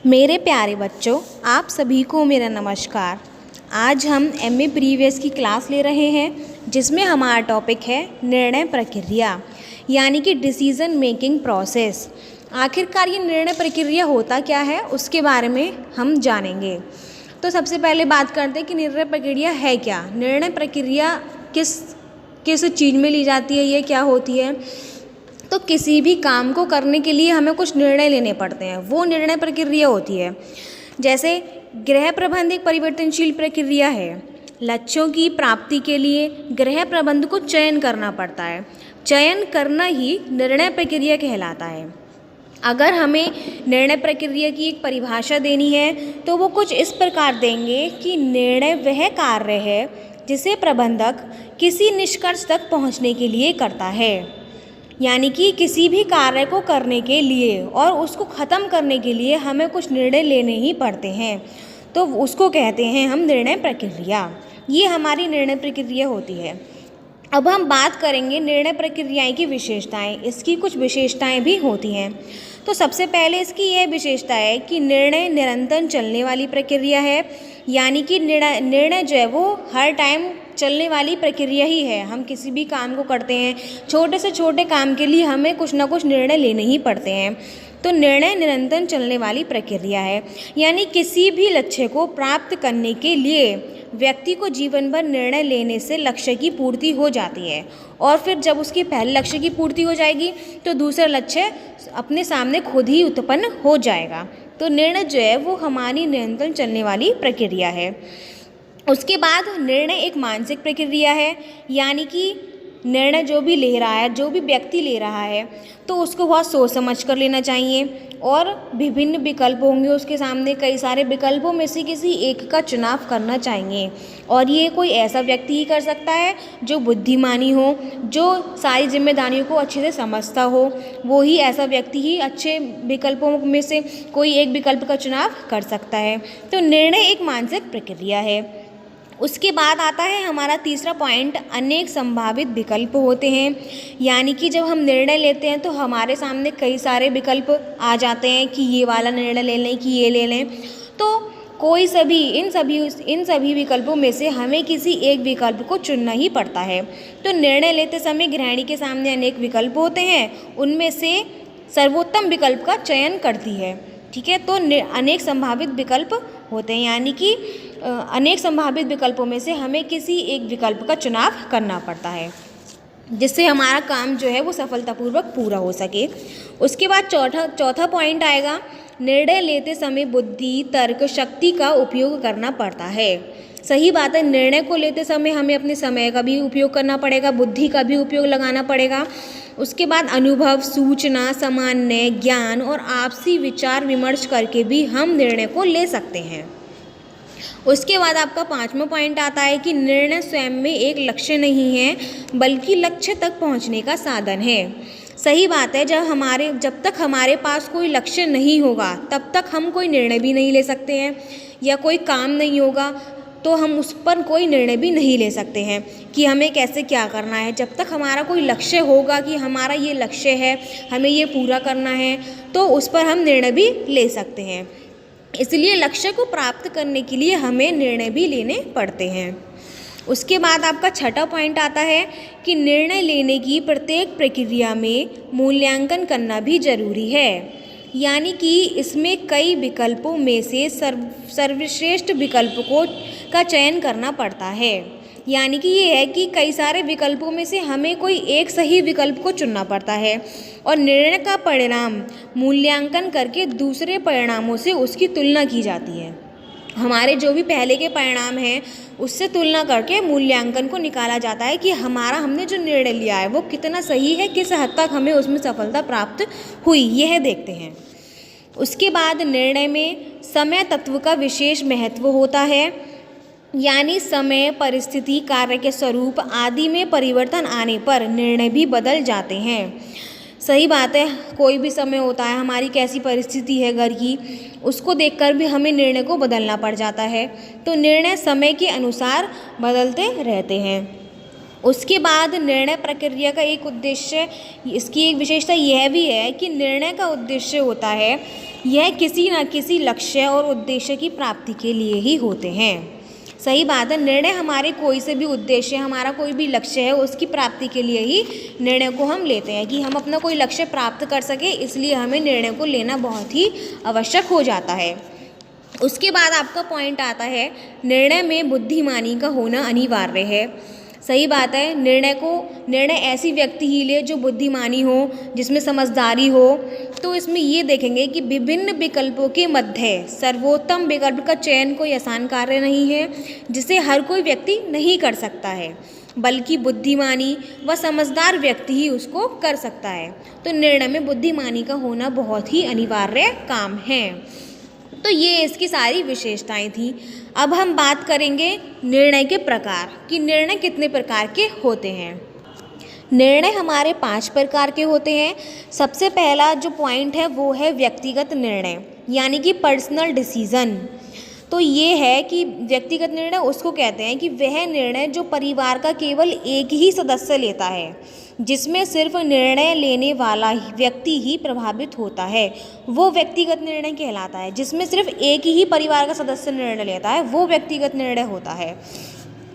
मेरे प्यारे बच्चों, आप सभी को मेरा नमस्कार। आज हम एमए प्रीवियस की क्लास ले रहे हैं जिसमें हमारा टॉपिक है निर्णय प्रक्रिया, यानी कि डिसीज़न मेकिंग प्रोसेस। आखिरकार ये निर्णय प्रक्रिया होता क्या है उसके बारे में हम जानेंगे। तो सबसे पहले बात करते हैं कि निर्णय प्रक्रिया है क्या। निर्णय प्रक्रिया किस किस चीज़ में ली जाती है, ये क्या होती है। तो किसी भी काम को करने के लिए हमें कुछ निर्णय लेने पड़ते हैं, वो निर्णय प्रक्रिया होती है। जैसे गृह प्रबंध एक परिवर्तनशील प्रक्रिया है। लक्ष्यों की प्राप्ति के लिए गृह प्रबंध को चयन करना पड़ता है। चयन करना ही निर्णय प्रक्रिया कहलाता है। अगर हमें निर्णय प्रक्रिया की एक परिभाषा देनी है तो वो कुछ इस प्रकार देंगे कि निर्णय वह कार्य है जिसे प्रबंधक किसी निष्कर्ष तक पहुंचने के लिए करता है। यानी कि किसी भी कार्य को करने के लिए और उसको ख़त्म करने के लिए हमें कुछ निर्णय लेने ही पड़ते हैं, तो उसको कहते हैं हम निर्णय प्रक्रिया। ये हमारी निर्णय प्रक्रिया होती है। अब हम बात करेंगे निर्णय प्रक्रियाएं की विशेषताएं। इसकी कुछ विशेषताएं भी होती हैं। तो सबसे पहले इसकी यह विशेषता है कि निर्णय निरंतर चलने वाली प्रक्रिया है। यानी कि निर्णय जो है वो हर टाइम चलने वाली प्रक्रिया ही है। हम किसी भी काम को करते हैं, छोटे से छोटे काम के लिए हमें कुछ ना कुछ निर्णय लेने ही पड़ते हैं। तो निर्णय निरंतर चलने वाली प्रक्रिया है। यानी किसी भी लक्ष्य को प्राप्त करने के लिए व्यक्ति को जीवन भर निर्णय लेने से लक्ष्य की पूर्ति हो जाती है, और फिर जब उसकी पहले लक्ष्य की पूर्ति हो जाएगी तो दूसरा लक्ष्य अपने सामने खुद ही उत्पन्न हो जाएगा। तो निर्णय जो है वो हमारी निरंतर चलने वाली प्रक्रिया है। उसके बाद निर्णय एक मानसिक प्रक्रिया है। यानी कि निर्णय जो भी ले रहा है, जो भी व्यक्ति ले रहा है, तो उसको बहुत सोच समझ कर लेना चाहिए। और विभिन्न विकल्प होंगे उसके सामने, कई सारे विकल्पों में से किसी एक का चुनाव करना चाहिए। और ये कोई ऐसा व्यक्ति ही कर सकता है जो बुद्धिमानी हो, जो सारी जिम्मेदारियों को अच्छे से समझता हो। वो ही ऐसा व्यक्ति ही अच्छे विकल्पों में से कोई एक विकल्प का चुनाव कर सकता है। तो निर्णय एक मानसिक प्रक्रिया है। उसके बाद आता है हमारा तीसरा पॉइंट, अनेक संभावित विकल्प होते हैं। यानी कि जब हम निर्णय लेते हैं तो हमारे सामने कई सारे विकल्प आ जाते हैं कि ये वाला निर्णय ले लें कि ये ले लें। तो कोई सभी इन सभी विकल्पों में से हमें किसी एक विकल्प को चुनना ही पड़ता है। तो निर्णय लेते समय गृहिणी के सामने अनेक विकल्प होते हैं, उनमें से सर्वोत्तम विकल्प का चयन करती है। ठीक है, तो अनेक संभावित विकल्प होते हैं। यानी कि अनेक संभावित विकल्पों में से हमें किसी एक विकल्प का चुनाव करना पड़ता है, जिससे हमारा काम जो है वो सफलतापूर्वक पूरा हो सके। उसके बाद चौथा पॉइंट आएगा, निर्णय लेते समय बुद्धि, तर्क, शक्ति का उपयोग करना पड़ता है। सही बात है, निर्णय को लेते समय हमें अपने समय का भी उपयोग करना पड़ेगा, बुद्धि का भी उपयोग लगाना पड़ेगा। उसके बाद अनुभव, सूचना, सामान्य ज्ञान और आपसी विचार विमर्श करके भी हम निर्णय को ले सकते हैं। उसके बाद आपका पांचवा पॉइंट आता है कि निर्णय स्वयं में एक लक्ष्य नहीं है, बल्कि लक्ष्य तक पहुंचने का साधन है। सही बात है, जब तक हमारे पास कोई लक्ष्य नहीं होगा तब तक हम कोई निर्णय भी नहीं ले सकते हैं, या कोई काम नहीं होगा तो हम उस पर कोई निर्णय भी नहीं ले सकते हैं कि हमें कैसे क्या करना है। जब तक हमारा कोई लक्ष्य होगा कि हमारा ये लक्ष्य है, हमें ये पूरा करना है, तो उस पर हम निर्णय भी ले सकते हैं। इसलिए लक्ष्य को प्राप्त करने के लिए हमें निर्णय भी लेने पड़ते हैं। उसके बाद आपका छठा पॉइंट आता है कि निर्णय लेने की प्रत्येक प्रक्रिया में मूल्यांकन करना भी जरूरी है। यानी कि इसमें कई विकल्पों में से सर्वश्रेष्ठ विकल्प का चयन करना पड़ता है। यानी कि ये है कि कई सारे विकल्पों में से हमें कोई एक सही विकल्प को चुनना पड़ता है, और निर्णय का परिणाम मूल्यांकन करके दूसरे परिणामों से उसकी तुलना की जाती है। हमारे जो भी पहले के परिणाम हैं उससे तुलना करके मूल्यांकन को निकाला जाता है कि हमने जो निर्णय लिया है वो कितना सही है, किस हद तक हमें उसमें सफलता प्राप्त हुई, यह देखते हैं। उसके बाद निर्णय में समय तत्व का विशेष महत्व होता है। यानी समय, परिस्थिति, कार्य के स्वरूप आदि में परिवर्तन आने पर निर्णय भी बदल जाते हैं। सही बात है, कोई भी समय होता है, हमारी कैसी परिस्थिति है घर की, उसको देखकर भी हमें निर्णय को बदलना पड़ जाता है। तो निर्णय समय के अनुसार बदलते रहते हैं। उसके बाद निर्णय प्रक्रिया का एक उद्देश्य, इसकी एक विशेषता यह भी है कि निर्णय का उद्देश्य होता है, यह किसी न किसी लक्ष्य और उद्देश्य की प्राप्ति के लिए ही होते हैं। सही बात है, निर्णय हमारे कोई से भी उद्देश्य, हमारा कोई भी लक्ष्य है, उसकी प्राप्ति के लिए ही निर्णय को हम लेते हैं कि हम अपना कोई लक्ष्य प्राप्त कर सके, इसलिए हमें निर्णय को लेना बहुत ही आवश्यक हो जाता है। उसके बाद आपका पॉइंट आता है, निर्णय में बुद्धिमानी का होना अनिवार्य है। सही बात है, निर्णय ऐसी व्यक्ति ही ले जो बुद्धिमानी हो, जिसमें समझदारी हो। तो इसमें ये देखेंगे कि विभिन्न विकल्पों के मध्य सर्वोत्तम विकल्प का चयन कोई आसान कार्य नहीं है, जिसे हर कोई व्यक्ति नहीं कर सकता है, बल्कि बुद्धिमानी व समझदार व्यक्ति ही उसको कर सकता है। तो निर्णय में बुद्धिमानी का होना बहुत ही अनिवार्य काम है। तो ये इसकी सारी विशेषताएं थी। अब हम बात करेंगे निर्णय के प्रकार, कि निर्णय कितने प्रकार के होते हैं। निर्णय हमारे 5 प्रकार के होते हैं। सबसे पहला जो पॉइंट है वो है व्यक्तिगत निर्णय, यानी कि पर्सनल डिसीज़न। तो ये है कि व्यक्तिगत निर्णय उसको कहते हैं कि वह निर्णय जो परिवार का केवल एक ही सदस्य लेता है, जिसमें सिर्फ निर्णय लेने वाला व्यक्ति ही प्रभावित होता है, वो व्यक्तिगत निर्णय कहलाता है। जिसमें सिर्फ एक ही परिवार का सदस्य निर्णय लेता है, वो व्यक्तिगत निर्णय होता है।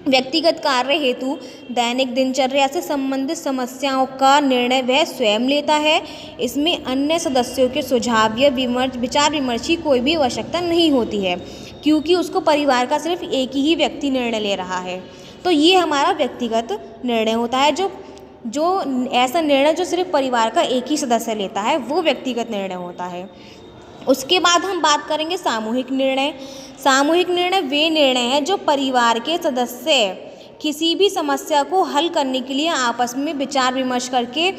व्यक्तिगत कार्य हेतु दैनिक दिनचर्या से संबंधित समस्याओं का निर्णय वह स्वयं लेता है। इसमें अन्य सदस्यों के सुझाव या विचार विमर्श की कोई भी आवश्यकता नहीं होती है, क्योंकि उसको परिवार का सिर्फ एक ही व्यक्ति निर्णय ले रहा है। तो ये हमारा व्यक्तिगत निर्णय होता है। जो ऐसा निर्णय जो सिर्फ परिवार का एक ही सदस्य लेता है, वो व्यक्तिगत निर्णय होता है। उसके बाद हम बात करेंगे सामूहिक निर्णय। सामूहिक निर्णय वे निर्णय हैं जो परिवार के सदस्य किसी भी समस्या को हल करने के लिए आपस में विचार विमर्श करके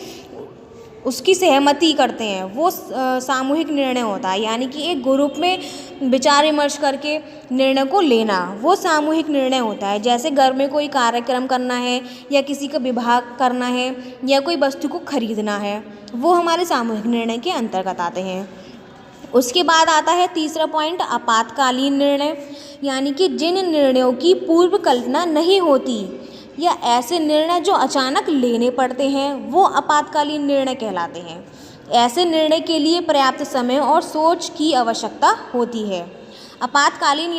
उसकी सहमति करते हैं, वो सामूहिक निर्णय होता है। यानी कि एक ग्रुप में विचार विमर्श करके निर्णय को लेना, वो सामूहिक निर्णय होता है। जैसे घर में कोई कार्यक्रम करना है, या किसी का विभाग करना है, या कोई वस्तु को खरीदना है, वो हमारे सामूहिक निर्णय के अंतर्गत आते हैं। उसके बाद आता है तीसरा पॉइंट, आपातकालीन निर्णय, यानी कि जिन निर्णयों की पूर्व कल्पना नहीं होती या ऐसे निर्णय जो अचानक लेने पड़ते हैं, वो आपातकालीन निर्णय कहलाते हैं। ऐसे निर्णय के लिए पर्याप्त समय और सोच की आवश्यकता होती है। आपातकालीन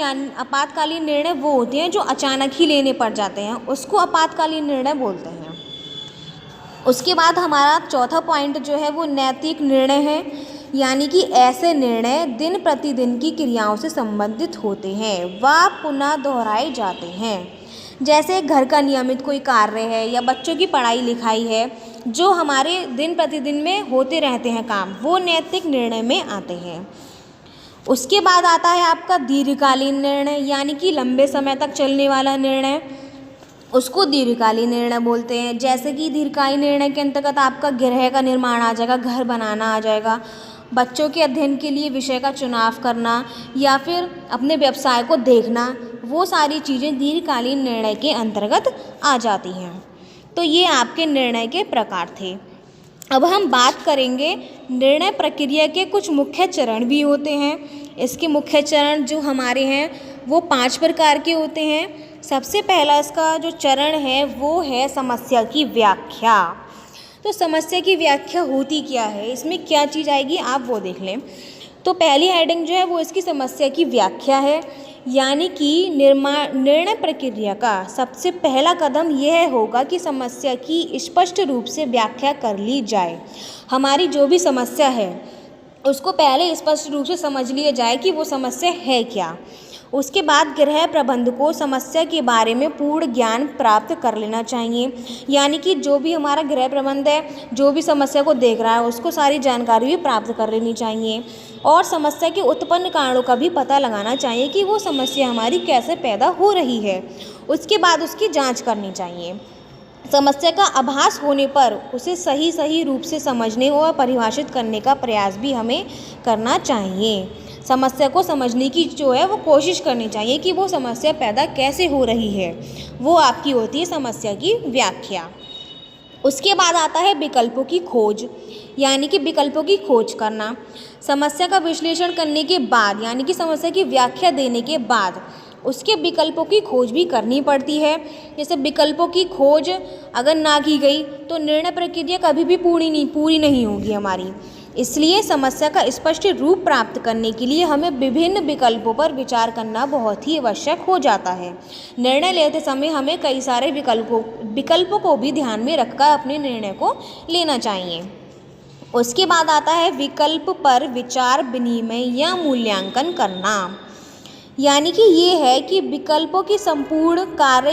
निर्णय वो होते हैं जो अचानक ही लेने पड़ जाते हैं, उसको आपातकालीन निर्णय बोलते हैं। उसके बाद हमारा चौथा पॉइंट जो है वो नैतिक निर्णय है, यानी कि ऐसे निर्णय दिन प्रतिदिन की क्रियाओं से संबंधित होते हैं व पुनः दोहराए जाते हैं। जैसे घर का नियमित कोई कार्य है या बच्चों की पढ़ाई लिखाई है, जो हमारे दिन प्रतिदिन में होते रहते हैं काम, वो नैतिक निर्णय में आते हैं। उसके बाद आता है आपका दीर्घकालीन निर्णय, यानी कि लंबे समय तक चलने वाला निर्णय, उसको दीर्घकालीन निर्णय बोलते हैं। जैसे कि दीर्घकालीन निर्णय के अंतर्गत आपका गृह का निर्माण आ जाएगा, घर बनाना आ जाएगा, बच्चों के अध्ययन के लिए विषय का चुनाव करना, या फिर अपने व्यवसाय को देखना, वो सारी चीज़ें दीर्घकालीन निर्णय के अंतर्गत आ जाती हैं। तो ये आपके निर्णय के प्रकार थे। अब हम बात करेंगे निर्णय प्रक्रिया के कुछ मुख्य चरण भी होते हैं। इसके मुख्य चरण जो हमारे हैं वो 5 प्रकार के होते हैं। सबसे पहला इसका जो चरण है वो है समस्या की व्याख्या। तो समस्या की व्याख्या होती क्या है, इसमें क्या चीज़ आएगी आप वो देख लें। तो पहली हेडिंग जो है वो इसकी समस्या की व्याख्या है, यानी कि निर्णय प्रक्रिया का सबसे पहला कदम यह होगा कि समस्या की स्पष्ट रूप से व्याख्या कर ली जाए। हमारी जो भी समस्या है उसको पहले स्पष्ट रूप से समझ लिया जाए कि वो समस्या है क्या। उसके बाद गृह प्रबंध को समस्या के बारे में पूर्ण ज्ञान प्राप्त कर लेना चाहिए, यानी कि जो भी हमारा गृह प्रबंध है, जो भी समस्या को देख रहा है, उसको सारी जानकारी भी प्राप्त कर लेनी चाहिए। और समस्या के उत्पन्न कारणों का भी पता लगाना चाहिए कि वो समस्या हमारी कैसे पैदा हो रही है। उसके बाद उसकी जांच करनी चाहिए। समस्या का आभास होने पर उसे सही रूप से समझने और परिभाषित करने का प्रयास भी हमें करना चाहिए। समस्या को समझने की जो है वो कोशिश करनी चाहिए कि वो समस्या पैदा कैसे हो रही है, वो आपकी होती है समस्या की व्याख्या। उसके बाद आता है विकल्पों की खोज, यानी कि विकल्पों की खोज करना। समस्या का विश्लेषण करने के बाद, यानी कि समस्या की व्याख्या देने के बाद उसके विकल्पों की खोज भी करनी पड़ती है। जैसे विकल्पों की खोज अगर ना की गई तो निर्णय प्रक्रिया कभी भी पूरी नहीं होगी हमारी। इसलिए समस्या का स्पष्ट रूप प्राप्त करने के लिए हमें विभिन्न विकल्पों पर विचार करना बहुत ही आवश्यक हो जाता है। निर्णय लेते समय हमें कई सारे विकल्पों को भी ध्यान में रखकर अपने निर्णय को लेना चाहिए। उसके बाद आता है विकल्प पर विचार विनिमय या मूल्यांकन करना। यानी कि ये है कि विकल्पों की संपूर्ण कार्य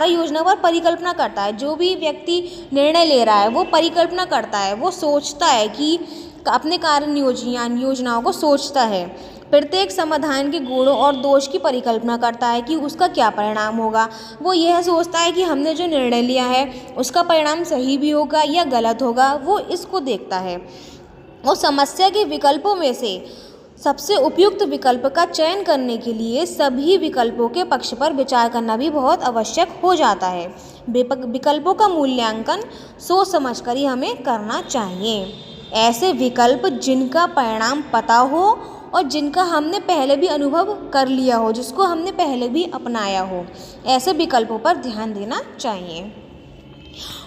योजना पर परिकल्पना करता है। जो भी व्यक्ति निर्णय ले रहा है वो परिकल्पना करता है, वो सोचता है कि अपने कार्य योजनाओं को सोचता है। प्रत्येक समाधान के गुणों और दोष की परिकल्पना करता है कि उसका क्या परिणाम होगा। वो यह सोचता है कि हमने जो निर्णय लिया है उसका परिणाम सही भी होगा या गलत होगा, वो इसको देखता है। और समस्या के विकल्पों में से सबसे उपयुक्त विकल्प का चयन करने के लिए सभी विकल्पों के पक्ष पर विचार करना भी बहुत आवश्यक हो जाता है। विकल्पों का मूल्यांकन सोच समझकर ही हमें करना चाहिए। ऐसे विकल्प जिनका परिणाम पता हो और जिनका हमने पहले भी अनुभव कर लिया हो, जिसको हमने पहले भी अपनाया हो, ऐसे विकल्पों पर ध्यान देना चाहिए।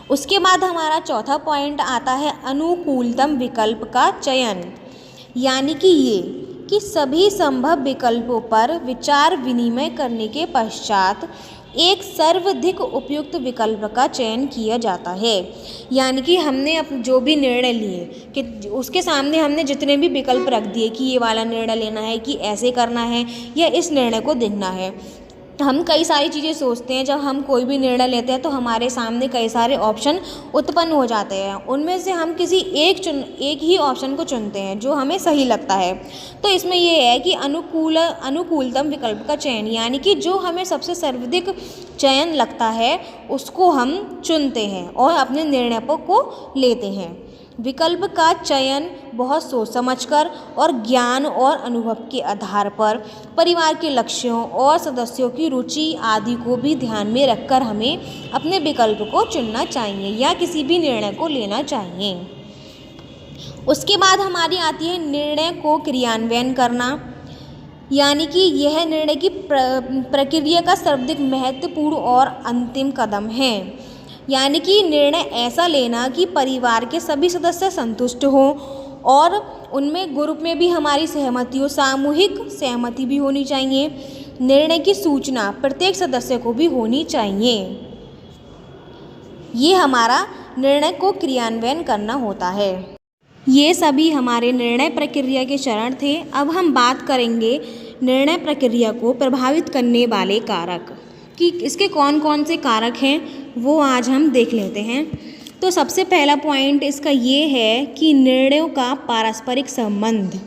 उसके बाद हमारा चौथा पॉइंट आता है अनुकूलतम विकल्प का चयन। यानी कि ये कि सभी संभव विकल्पों पर विचार विनिमय करने के पश्चात एक सर्वाधिक उपयुक्त विकल्प का चयन किया जाता है। यानी कि हमने जो भी निर्णय लिए कि उसके सामने हमने जितने भी विकल्प रख दिए कि ये वाला निर्णय लेना है, कि ऐसे करना है या इस निर्णय को देखना है। हम कई सारी चीज़ें सोचते हैं, जब हम कोई भी निर्णय लेते हैं तो हमारे सामने कई सारे ऑप्शन उत्पन्न हो जाते हैं। उनमें से हम किसी एक ही ऑप्शन को चुनते हैं जो हमें सही लगता है। तो इसमें ये है कि अनुकूलतम विकल्प का चयन, यानी कि जो हमें सबसे सर्वाधिक चयन लगता है उसको हम चुनते हैं और अपने निर्णय को लेते हैं। विकल्प का चयन बहुत सोच समझकर और ज्ञान और अनुभव के आधार पर परिवार के लक्ष्यों और सदस्यों की रुचि आदि को भी ध्यान में रखकर हमें अपने विकल्प को चुनना चाहिए या किसी भी निर्णय को लेना चाहिए। उसके बाद हमारी आती है निर्णय को क्रियान्वयन करना। यानी कि यह निर्णय की प्रक्रिया का सर्वाधिक महत्वपूर्ण और अंतिम कदम है। यानी कि निर्णय ऐसा लेना कि परिवार के सभी सदस्य संतुष्ट हों और उनमें ग्रुप में भी हमारी सहमति हो, सामूहिक सहमति भी होनी चाहिए। निर्णय की सूचना प्रत्येक सदस्य को भी होनी चाहिए। ये हमारा निर्णय को क्रियान्वयन करना होता है। ये सभी हमारे निर्णय प्रक्रिया के चरण थे। अब हम बात करेंगे निर्णय प्रक्रिया को प्रभावित करने वाले कारक, कि इसके कौन कौन से कारक हैं वो आज हम देख लेते हैं। तो सबसे पहला पॉइंट इसका ये है कि निर्णयों का पारस्परिक संबंध।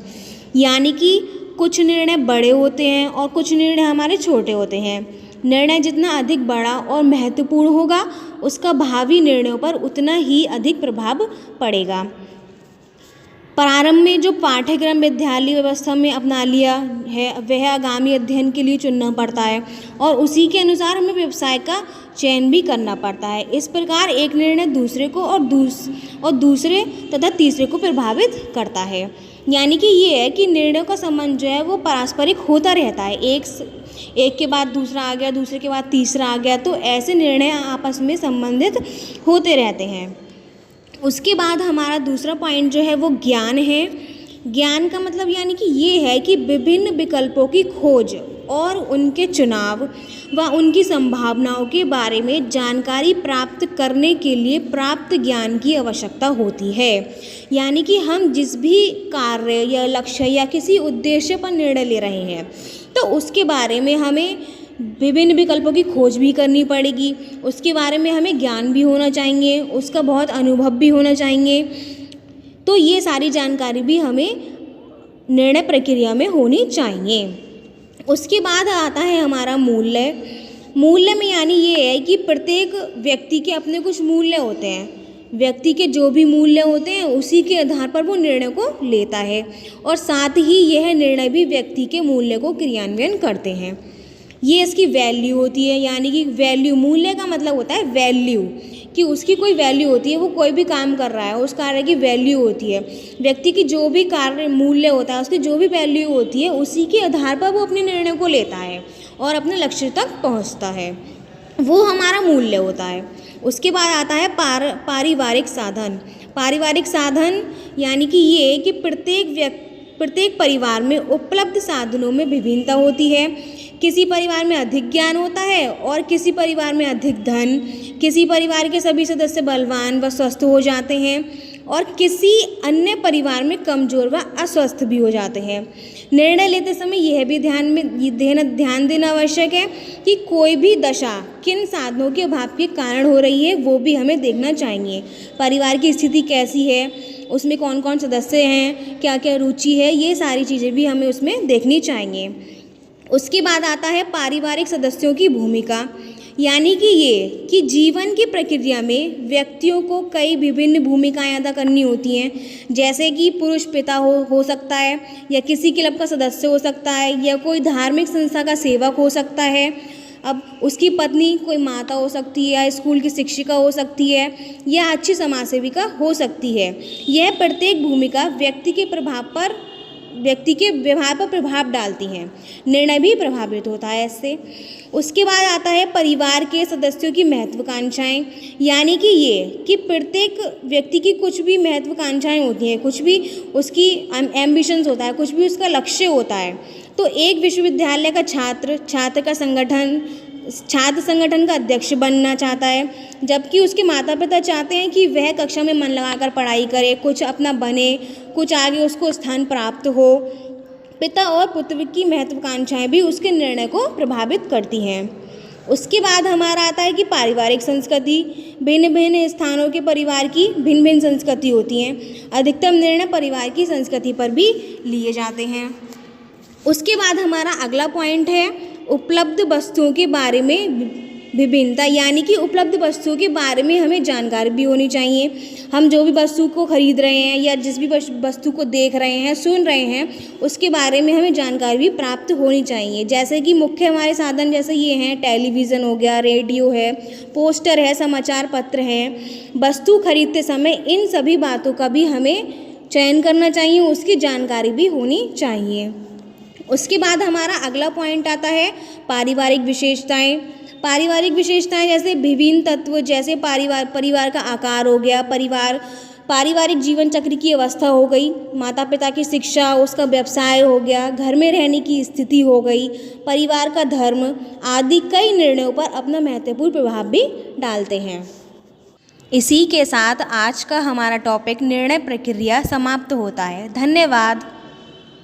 यानी कि कुछ निर्णय बड़े होते हैं और कुछ निर्णय हमारे छोटे होते हैं। निर्णय जितना अधिक बड़ा और महत्वपूर्ण होगा उसका भावी निर्णयों पर उतना ही अधिक प्रभाव पड़ेगा। प्रारंभ में जो पाठ्यक्रम विद्यालय व्यवस्था में अपना लिया है वह आगामी अध्ययन के लिए चुनना पड़ता है और उसी के अनुसार हमें व्यवसाय का चयन भी करना पड़ता है। इस प्रकार एक निर्णय दूसरे को और दूसरे तथा तीसरे को प्रभावित करता है। यानी कि ये है कि निर्णयों का संबंध जो है वो पारस्परिक होता रहता है। एक के बाद दूसरा आ गया, दूसरे के बाद तीसरा आ गया, तो ऐसे निर्णय आपस में संबंधित होते रहते हैं। उसके बाद हमारा दूसरा पॉइंट जो है वो ज्ञान है। ज्ञान का मतलब यानी कि ये है कि विभिन्न विकल्पों की खोज और उनके चुनाव व उनकी संभावनाओं के बारे में जानकारी प्राप्त करने के लिए प्राप्त ज्ञान की आवश्यकता होती है। यानी कि हम जिस भी कार्य या लक्ष्य या किसी उद्देश्य पर निर्णय ले रहे हैं तो उसके बारे में हमें विभिन्न विकल्पों की खोज भी करनी पड़ेगी, उसके बारे में हमें ज्ञान भी होना चाहिए, उसका बहुत अनुभव भी होना चाहिए। तो ये सारी जानकारी भी हमें निर्णय प्रक्रिया में होनी चाहिए। उसके बाद आता है हमारा मूल्य में यानी ये है कि प्रत्येक व्यक्ति के अपने कुछ मूल्य होते हैं। व्यक्ति के जो भी मूल्य होते हैं उसी के आधार पर वो निर्णय को लेता है और साथ ही यह निर्णय भी व्यक्ति के मूल्य को क्रियान्वयन करते हैं। ये इसकी वैल्यू होती है, यानी कि वैल्यू, मूल्य का मतलब होता है वैल्यू, कि उसकी कोई वैल्यू होती है, वो कोई भी काम कर रहा है उस कार्य की वैल्यू होती है। व्यक्ति की जो भी कार्य मूल्य होता है, उसकी जो भी वैल्यू होती है, उसी के आधार पर वो अपने निर्णय को लेता है और अपने लक्ष्य तक पहुंचता है, वो हमारा मूल्य होता है। उसके बाद आता है पारिवारिक साधन। पारिवारिक साधन यानी कि ये कि प्रत्येक परिवार में उपलब्ध साधनों में विभिन्नता होती है। किसी परिवार में अधिक ज्ञान होता है और किसी परिवार में अधिक धन, किसी परिवार के सभी सदस्य बलवान व स्वस्थ हो जाते हैं और किसी अन्य परिवार में कमजोर व अस्वस्थ भी हो जाते हैं। निर्णय लेते समय यह भी ध्यान देना आवश्यक है कि कोई भी दशा किन साधनों के अभाव के कारण हो रही है, वो भी हमें देखना चाहिए। परिवार की स्थिति कैसी है, उसमें कौन कौन सदस्य हैं, क्या क्या रुचि है, ये सारी चीज़ें भी हमें उसमें देखनी चाहिए। उसके बाद आता है पारिवारिक सदस्यों की भूमिका, यानी कि ये कि जीवन की प्रक्रिया में व्यक्तियों को कई विभिन्न भूमिकाएं अदा करनी होती हैं, जैसे कि पुरुष पिता हो सकता है, या किसी क्लब का सदस्य हो सकता है, या कोई धार्मिक संस्था का सेवक हो सकता है। अब उसकी पत्नी कोई माता हो सकती है, या स्कूल की शिक्षिका हो सकती है, या अच्छी समाज सेविका हो सकती है। यह प्रत्येक भूमिका व्यक्ति के व्यवहार पर प्रभाव डालती हैं, निर्णय भी प्रभावित होता है इससे। उसके बाद आता है परिवार के सदस्यों की महत्वाकांक्षाएं, यानी कि ये कि प्रत्येक व्यक्ति की कुछ भी महत्वाकांक्षाएं होती हैं, कुछ भी उसकी एम्बिशंस होता है, कुछ भी उसका लक्ष्य होता है। तो एक विश्वविद्यालय का छात्र संगठन का अध्यक्ष बनना चाहता है, जबकि उसके माता पिता चाहते हैं कि वह कक्षा में मन लगाकर पढ़ाई करे, कुछ अपना बने, कुछ आगे उसको स्थान प्राप्त हो। पिता और पुत्र की महत्वाकांक्षाएं भी उसके निर्णय को प्रभावित करती हैं। उसके बाद हमारा आता है कि पारिवारिक संस्कृति। भिन्न भिन्न स्थानों के परिवार की भिन्न भिन्न संस्कृति होती हैं। अधिकतम निर्णय परिवार की संस्कृति पर भी लिए जाते हैं। उसके बाद हमारा अगला पॉइंट है उपलब्ध वस्तुओं के बारे में विभिन्नता, यानी कि उपलब्ध वस्तुओं के बारे में हमें जानकारी भी होनी चाहिए। हम जो भी वस्तु को खरीद रहे हैं या जिस भी वस्तु को देख रहे हैं, सुन रहे हैं, उसके बारे में हमें जानकारी भी प्राप्त होनी चाहिए। जैसे कि मुख्य हमारे साधन जैसे ये हैं, टेलीविज़न हो गया, रेडियो है, पोस्टर है, समाचार पत्र हैं। वस्तु खरीदते समय इन सभी बातों का भी हमें चयन करना चाहिए, उसकी जानकारी भी होनी चाहिए। उसके बाद हमारा अगला पॉइंट आता है पारिवारिक विशेषताएं। पारिवारिक विशेषताएं जैसे विभिन्न तत्व, जैसे परिवार का आकार हो गया, पारिवारिक जीवन चक्र की अवस्था हो गई, माता पिता की शिक्षा, उसका व्यवसाय हो गया, घर में रहने की स्थिति हो गई, परिवार का धर्म आदि कई निर्णयों पर अपना महत्वपूर्ण प्रभाव भी डालते हैं। इसी के साथ आज का हमारा टॉपिक निर्णय प्रक्रिया समाप्त होता है। धन्यवाद।